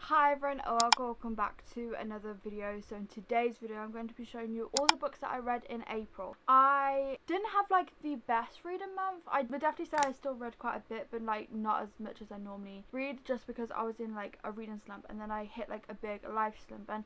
Hi everyone, welcome back to another video. So in today's video I'm going to be showing you all the books that I read in April. I didn't have like the best reading month. I would definitely say I still read quite a bit, but like not as much as I normally read, just because I was in like a reading slump and then I hit like a big life slump and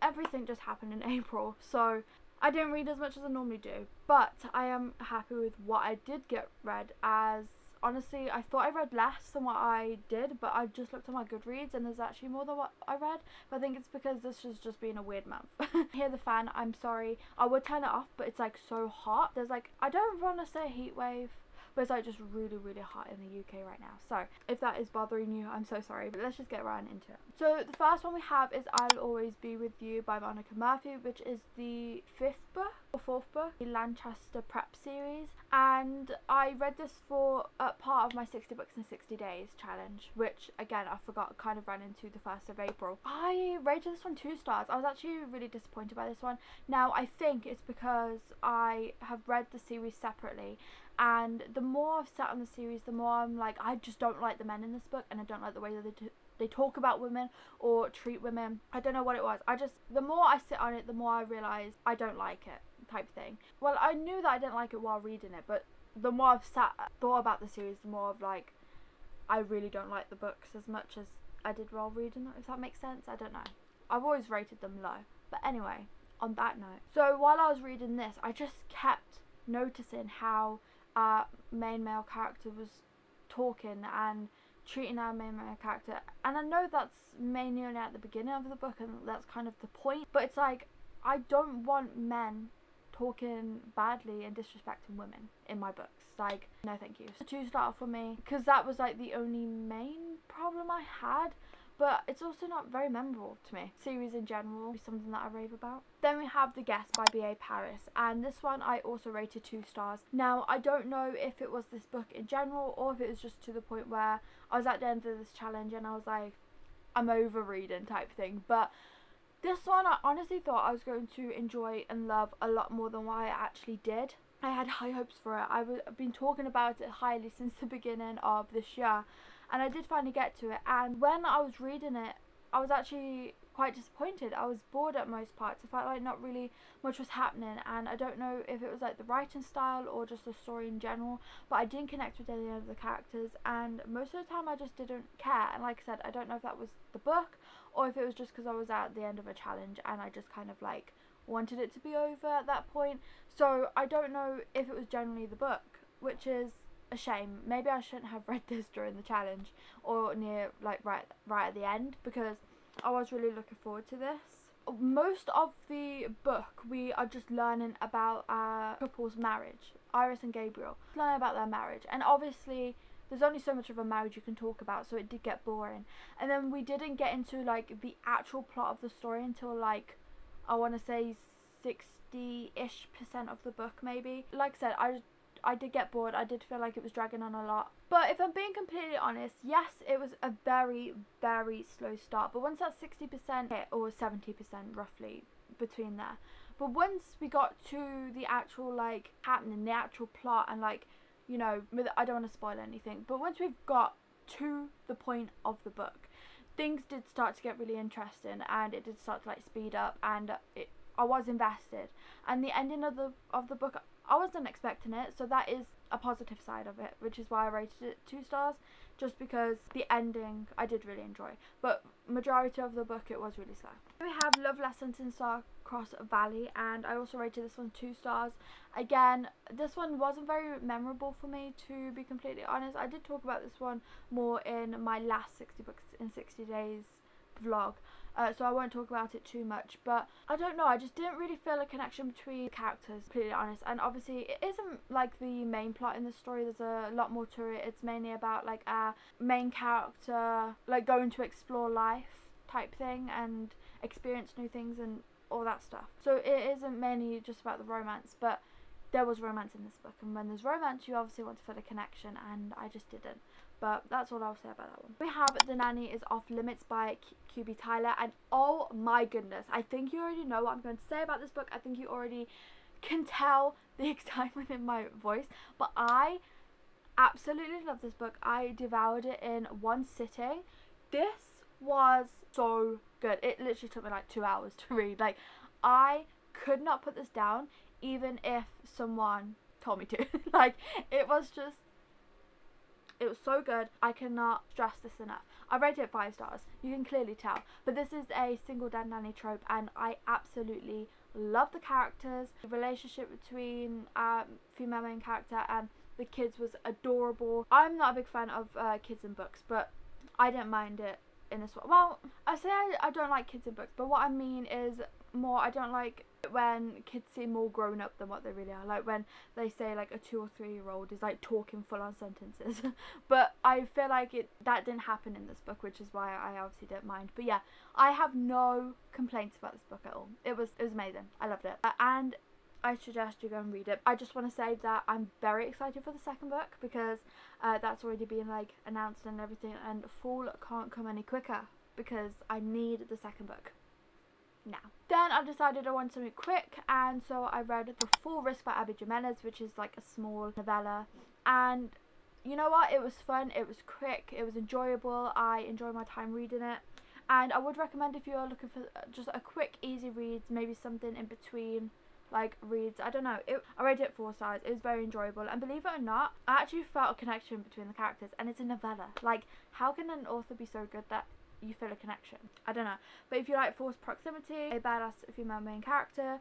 everything just happened in April, so I didn't read as much as I normally do. But I am happy with what I did get read, as honestly, I thought I read less than what I did, but I just looked at my Goodreads and there's actually more than what I read. But I think it's because this has just been a weird month. Hear the fan, I'm sorry. I would turn it off, but it's like so hot. There's like, I don't want to say heat wave, but it's like just really hot in the UK right now. So if that is bothering you, I'm so sorry, but let's just get right into it. So the first one we have is I'll Always Be With You by Monica Murphy, which is the fifth book or fourth book, the Lancaster Prep series. And I read this for part of my 60 books in 60 days challenge, which again I forgot kind of ran into the 1st of April. I rated this one 2 stars. I was actually really disappointed by this one. Now I think it's because I have read the series separately, and the more I've sat on the series, the more I'm like, I just don't like the men in this book, and I don't like the way that they talk about women or treat women. I don't know what it was. The more I sit on it, the more I realise I don't like it, type thing. Well, I knew that I didn't like it while reading it, but the more I've thought about the series, the more of like, I really don't like the books as much as I did while reading it, if that makes sense. I don't know. I've always rated them low. But anyway, on that note, so while I was reading this, I just kept noticing how our main male character was talking and treating our main male character, and I know that's mainly only at the beginning of the book and that's kind of the point, but it's like, I don't want men talking badly and disrespecting women in my books. Like, no thank you. So 2-star for me, because that was like the only main problem I had, but it's also not very memorable to me. Series in general is something that I rave about. Then we have The Guest by B.A. Paris, and this one I also rated 2 stars. Now I don't know if it was this book in general or if it was just to the point where I was at the end of this challenge and I was like, I'm over reading type thing, but this one I honestly thought I was going to enjoy and love a lot more than what I actually did. I had high hopes for it. I've been talking about it highly since the beginning of this year, and I did finally get to it, and when I was reading it I was actually quite disappointed. I was bored at most parts. I felt like not really much was happening, and I don't know if it was like the writing style or just the story in general, but I didn't connect with any of the characters, and most of the time I just didn't care. And like I said, I don't know if that was the book or if it was just because I was at the end of a challenge and I just kind of like wanted it to be over at that point. So I don't know if it was generally the book, which is a shame. Maybe I shouldn't have read this during the challenge or near like right at the end, because I was really looking forward to this. Most of the book we are just learning about our couple's marriage, Iris and Gabriel, learning about their marriage, and obviously there's only so much of a marriage you can talk about, so it did get boring. And then we didn't get into like the actual plot of the story until like, I want to say 60-ish% of the book maybe. Like I said, I did get bored. I did feel like it was dragging on a lot. But if I'm being completely honest, yes, it was a very slow start. But once that 60% hit, or 70% roughly between there, but once we got to the actual like happening, the actual plot, and like, you know, I don't want to spoil anything, but once we've got to the point of the book, things did start to get really interesting, and it did start to like speed up, and I was invested. And the ending of the book, I wasn't expecting it, so that is a positive side of it, which is why I rated it 2 stars, just because the ending I did really enjoy, but majority of the book it was really slow. We have Love Lessons in Starcross Valley, and I also rated this one 2 stars. Again, this one wasn't very memorable for me, to be completely honest. I did talk about this one more in my last 60 books in 60 days vlog, so I won't talk about it too much, but I don't know, I just didn't really feel a connection between the characters, completely honest. And obviously it isn't like the main plot in the story, there's a lot more to it. It's mainly about like our main character like going to explore life type thing and experience new things and all that stuff. So it isn't mainly just about the romance, but there was romance in this book, and when there's romance you obviously want to feel a connection, and I just didn't. But that's all I'll say about that one. We have The Nanny is Off Limits by QB Tyler, and oh my goodness, I think you already know what I'm going to say about this book. I think you already can tell the excitement in my voice, but I absolutely love this book. I devoured it in one sitting. This was so good. It literally took me like 2 hours to read. Like, I could not put this down even if someone told me to. Like, it was so good. I cannot stress this enough. I rated it 5 stars. You can clearly tell. But this is a single dad nanny trope, and I absolutely love the characters. The relationship between female main character and the kids was adorable. I'm not a big fan of kids in books, but I didn't mind it in this one. Well, I say I don't like kids in books, but what I mean is more, I don't like when kids seem more grown up than what they really are. Like when they say like a 2 or 3 year old is like talking full on sentences. But I feel like that didn't happen in this book, which is why I obviously didn't mind. But yeah, I have no complaints about this book at all. It was amazing. I loved it. And I suggest you go and read it. I just want to say that I'm very excited for the second book, because that's already been like announced and everything, and fall can't come any quicker because I need the second book now. Then I decided I wanted something quick, and so I read The Full Risk by Abby Jimenez, which is like a small novella. And you know what, it was fun, it was quick, it was enjoyable. I enjoyed my time reading it, and I would recommend if you're looking for just a quick easy read, maybe something in between like reads. I don't know, I rated it 4 stars. It was very enjoyable, and believe it or not, I actually felt a connection between the characters, and it's a novella. Like, how can an author be so good that you feel a connection? I don't know. But if you like forced proximity, a badass female main character,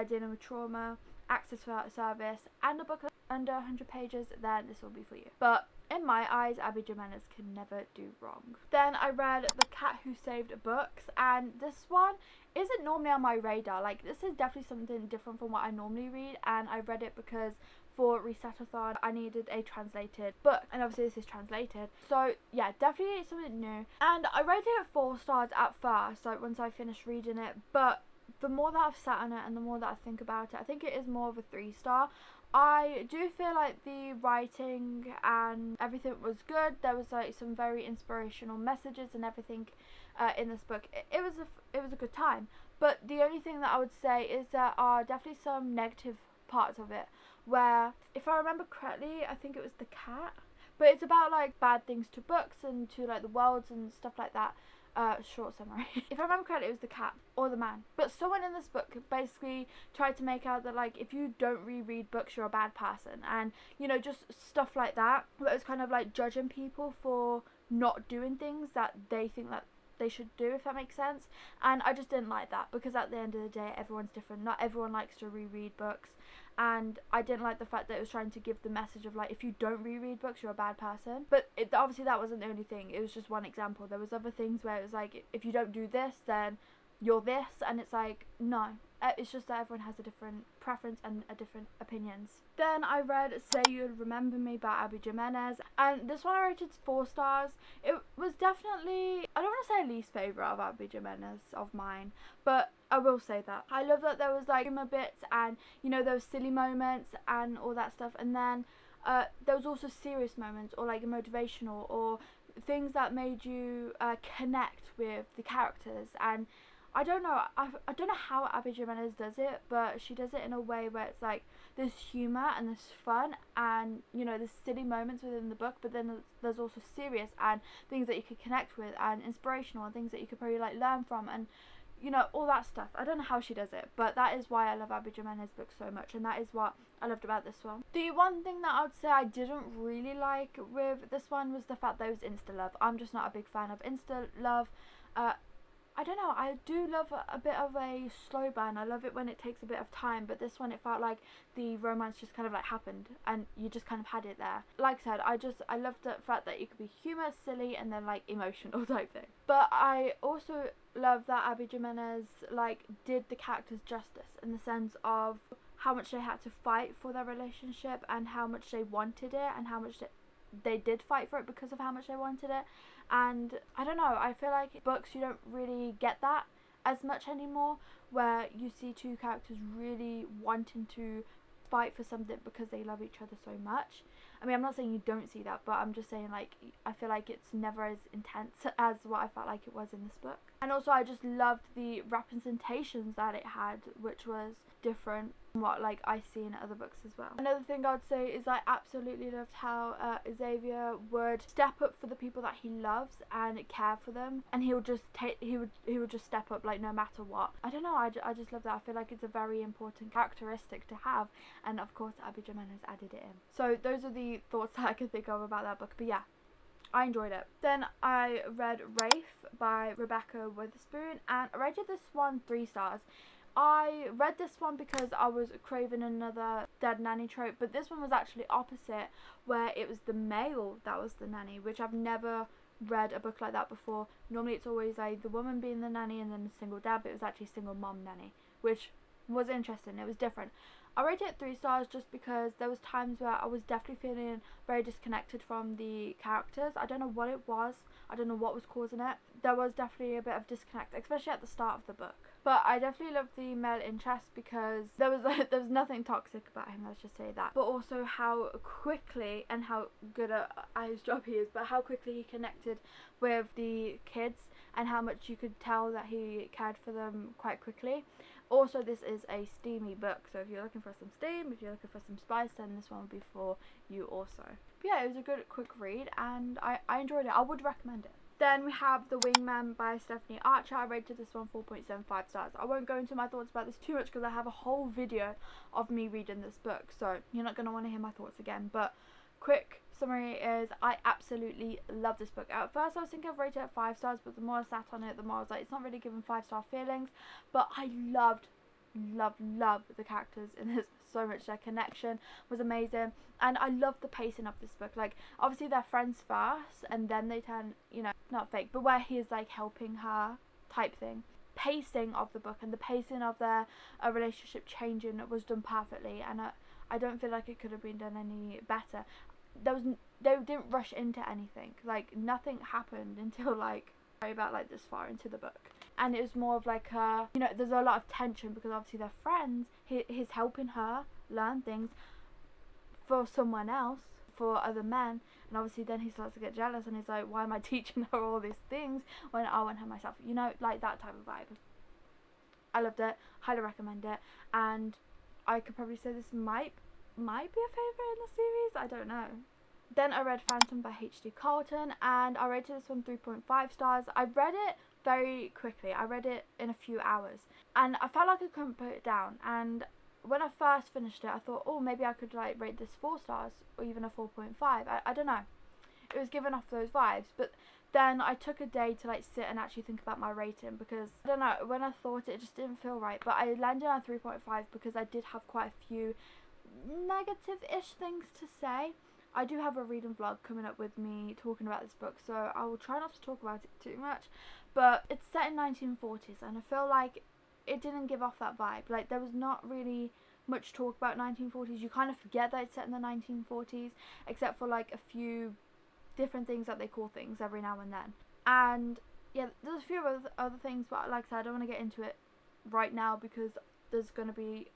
dealing with trauma, access without service, and a book under 100 pages, then this will be for you. But in my eyes, Abby Jimenez can never do wrong. Then I read The Cat Who Saved Books, and this one isn't normally on my radar. Like, this is definitely something different from what I normally read, and I read it because for Resetathon I needed a translated book, and obviously this is translated, so yeah, definitely something new. And I rated it 4 stars at first, like once I finished reading it, but the more that I've sat on it and the more that I think about it, I think it is more of a 3 star. I do feel like the writing and everything was good. There was like some very inspirational messages and everything in this book. It was a good time, but the only thing that I would say is there are definitely some negative parts of it, where, if I remember correctly, I think it was the cat, but it's about like bad things to books and to like the worlds and stuff like that. Short summary. If I remember correctly, it was the cat or the man, but someone in this book basically tried to make out that like if you don't reread books, you're a bad person, and you know, just stuff like that. But it was kind of like judging people for not doing things that they think that they should do, if that makes sense. And I just didn't like that, because at the end of the day, everyone's different. Not everyone likes to reread books, and I didn't like the fact that it was trying to give the message of like, if you don't reread books, you're a bad person. But obviously that wasn't the only thing. It was just one example. There was other things where it was like, if you don't do this, then you're this, and it's like, no. It's just that everyone has a different preference and a different opinions. Then I read Say You'd Remember Me by Abby Jimenez, and this one I rated 4 stars. It was definitely, I don't want to say least favourite of Abby Jimenez of mine, but I will say that. I love that there was like humor bits, and you know, those silly moments and all that stuff, and then there was also serious moments, or like motivational, or things that made you connect with the characters. And I don't know, I don't know how Abby Jimenez does it, but she does it in a way where it's like there's humour and there's fun, and you know, there's silly moments within the book, but then there's also serious and things that you could connect with, and inspirational, and things that you could probably like learn from, and you know, all that stuff. I don't know how she does it, but that is why I love Abby Jimenez books so much, and that is what I loved about this one. The one thing that I would say I didn't really like with this one was the fact that it was insta love. I'm just not a big fan of insta love. I don't know, I do love a bit of a slow burn. I love it when it takes a bit of time, but this one, it felt like the romance just kind of like happened and you just kind of had it there. Like I said, I loved the fact that it could be humour, silly, and then like emotional type thing. But I also love that Abby Jimenez like did the characters justice, in the sense of how much they had to fight for their relationship, and how much they wanted it, and how much they did fight for it because of how much they wanted it. And I don't know, I feel like books, you don't really get that as much anymore, where you see 2 characters really wanting to fight for something because they love each other so much. I mean, I'm not saying you don't see that, but I'm just saying, like, I feel like it's never as intense as what I felt like it was in this book. And also I just loved the representations that it had, which was different from what like I see in other books as well. Another thing I'd say is I absolutely loved how Xavier would step up for the people that he loves and care for them, and he would just step up, like, no matter what. I don't know, I just love that. I feel like it's a very important characteristic to have, and of course Abby Jimenez added it in. So those are the thoughts that I could think of about that book. But yeah, I enjoyed it. Then I read Rafe by Rebecca Witherspoon, and I rated this one 3 stars. I read this one because I was craving another dead nanny trope, but this one was actually opposite, where it was the male that was the nanny, which I've never read a book like that before. Normally it's always like the woman being the nanny and then a single dad, but it was actually single mom nanny, which was interesting. It was different. I rated it 3 stars just because there was times where I was definitely feeling very disconnected from the characters. I don't know what it was. I don't know what was causing it. There was definitely a bit of disconnect, especially at the start of the book. But I definitely loved the male interest because there was nothing toxic about him, let's just say that. But also how quickly, and how good at his job he is, but how quickly he connected with the kids and how much you could tell that he cared for them quite quickly. Also, this is a steamy book, so if you're looking for some steam, if you're looking for some spice, then this one would be for you also. But yeah, it was a good quick read, and I enjoyed it. I would recommend it. Then we have The Wingman by Stephanie Archer. I rated this one 4.75 stars. I won't go into my thoughts about this too much because I have a whole video of me reading this book, so you're not going to want to hear my thoughts again. But quick summary is I absolutely love this book. At first I was thinking of rating it 5 stars, but the more I sat on it, the more I was like, it's not really giving 5-star feelings. But I loved the characters in this so much. Their connection was amazing, and I love the pacing of this book. Like, obviously they're friends first and then they turn, you know, not fake, but where he is like helping her type thing. Pacing of the book and the pacing of their relationship changing was done perfectly, and I don't feel like it could have been done any better. They didn't rush into anything. Like, nothing happened until like about like this far into the book, and it was more of like a, you know, there's a lot of tension because obviously they're friends. He's helping her learn things for someone else, for other men, and obviously then he starts to get jealous and he's like, why am I teaching her all these things when I want her myself, you know, like that type of vibe. I loved it, highly recommend it, and I could probably say this might be a favourite in the series, I don't know. Then I read Phantom by H.D. Carlton, and I rated this one 3.5 stars. I read it very quickly. I read it in a few hours, and I felt like I couldn't put it down. And when I first finished it, I thought, oh, maybe I could like rate this 4 stars or even a 4.5. I don't know. It was giving off those vibes, but then I took a day to like sit and actually think about my rating, because I don't know, when I thought it just didn't feel right. But I landed on 3.5 because I did have quite a few negative-ish things to say. I do have a reading vlog coming up with me talking about this book, so I will try not to talk about it too much. But it's set in 1940s, and I feel like it didn't give off that vibe. Like, there was not really much talk about 1940s. You kind of forget that it's set in the 1940s, except for like a few different things that they call things every now and then. And yeah, there's a few other things, but like I said, I don't want to get into it right now because there's going to be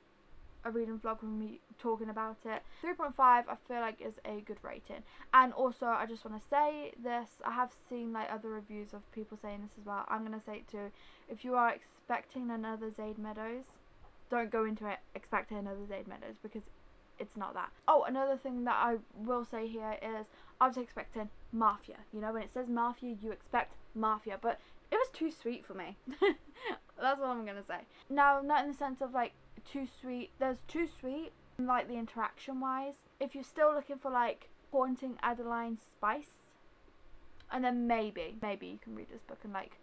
a reading vlog with me talking about it. 3.5 I feel like is a good rating. And also, I just want to say this, I have seen like other reviews of people saying this as well. I'm going to say it too. If you are expecting another Zade Meadows, don't go into it expecting another Zade Meadows, because it's not that. Oh, another thing that I will say here is I was expecting Mafia. You know, when it says Mafia, you expect Mafia, but it was too sweet for me. That's what I'm going to say. Now, not in the sense of like too sweet. There's too sweet, like the interaction wise. If you're still looking for like haunting Adeline spice, and then maybe you can read this book and like,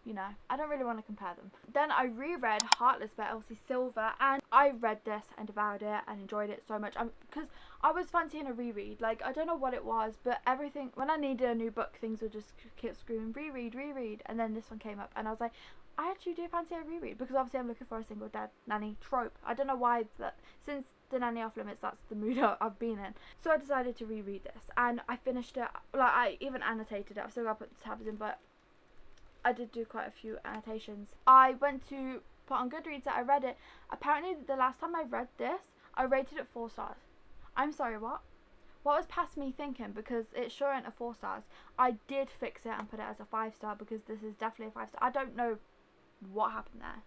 you know, I don't really want to compare them. Then I reread Heartless by Elsie Silver, and I read this and devoured it and enjoyed it so much. Because I was fancying a reread. Like, I don't know what it was, but everything, when I needed a new book, things would just keep screaming reread, and then this one came up, and I was like, I actually do fancy a reread, because obviously I'm looking for a single dad nanny trope. I don't know why, that since The Nanny Off Limits, that's the mood I've been in. So I decided to reread this, and I finished it. Like, I even annotated it. I've still got to put the tabs in, but I did do quite a few annotations. I went to put on Goodreads that I read it. Apparently the last time I read this, I rated it 4 stars. I'm sorry, what? what was past me thinking, because it sure ain't a 4 stars. I did fix it and put it as a 5 star because this is definitely a 5 star. I don't know what happened there.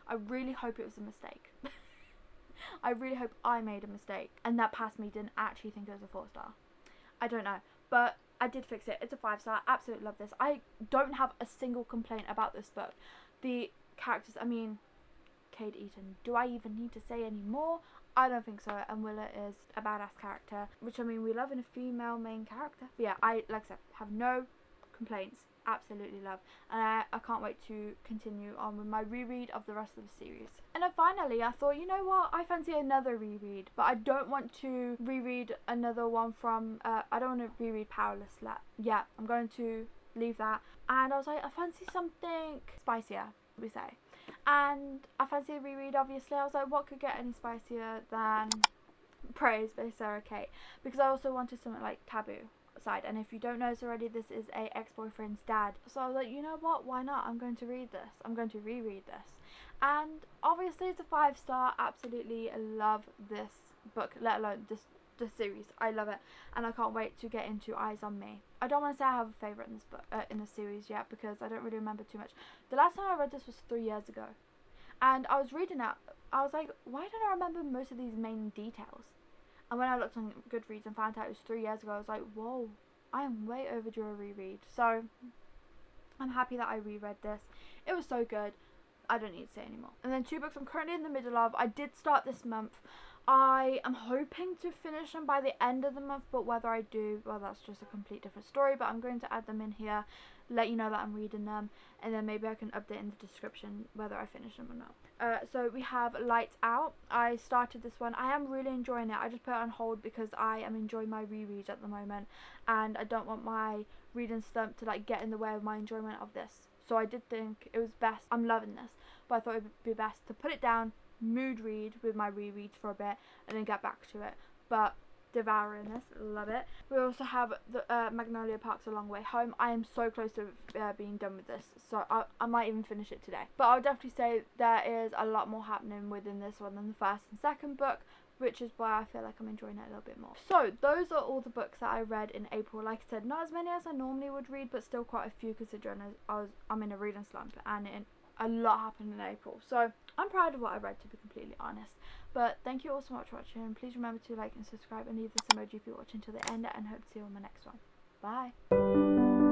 I really hope it was a mistake. I really hope I made a mistake and that past me didn't actually think it was a 4 star. I don't know, but I did fix it. It's a 5 star. Absolutely love this. I don't have a single complaint about this book. The characters, I mean, Cade Eaton, do I even need to say any more? I don't think so. And Willa is a badass character, which I mean we love in a female main character. But yeah, like I said, have no complaints. Absolutely love, and I can't wait to continue on with my reread of the rest of the series. And then finally I thought, you know what, I fancy another reread, but I don't want to reread another one from I don't want to reread Powerless Let. Yeah, I'm going to leave that. And I was like, I fancy something spicier, we say, and I fancy a reread. Obviously I was like, what could get any spicier than Praise by Sarah Kate, because I also wanted something like Taboo side, and if you don't know this already, this is a ex-boyfriend's dad. So I was like, you know what, why not? I'm going to read this. I'm going to reread this. And obviously it's a 5 star. Absolutely love this book, let alone this series. I love it, and I can't wait to get into Eyes on Me. I don't want to say I have a favourite in this book, in the series yet, because I don't really remember too much. The last time I read this was 3 years ago, and I was reading it, I was like, why don't I remember most of these main details? And when I looked on Goodreads and found out it was 3 years ago, I was like, whoa, I am way overdue a reread. So I'm happy that I reread this. It was so good. I don't need to say anymore. And then 2 books I'm currently in the middle of. I did start this month. I am hoping to finish them by the end of the month, but whether I do, well, that's just a complete different story. But I'm going to add them in here, let you know that I'm reading them, and then maybe I can update in the description whether I finish them or not. So we have Lights Out. I started this one. I am really enjoying it. I just put it on hold because I am enjoying my rereads at the moment, and I don't want my reading slump to like get in the way of my enjoyment of this. So I did think it was best. I'm loving this, but I thought it would be best to put it down, mood read with my rereads for a bit, and then get back to it. But devouring this, love it. We also have the Magnolia Park's A Long Way Home. I am so close to being done with this, so I might even finish it today. But I'll definitely say there is a lot more happening within this one than the first and second book, which is why I feel like I'm enjoying it a little bit more. So those are all the books that I read in April. Like I said, not as many as I normally would read, but still quite a few considering I'm in a reading slump, and a lot happened in April. So I'm proud of what I read, to be completely honest. But thank you all so much for watching. Please remember to like and subscribe and leave this emoji if you're watching till the end, and hope to see you on my next one. Bye.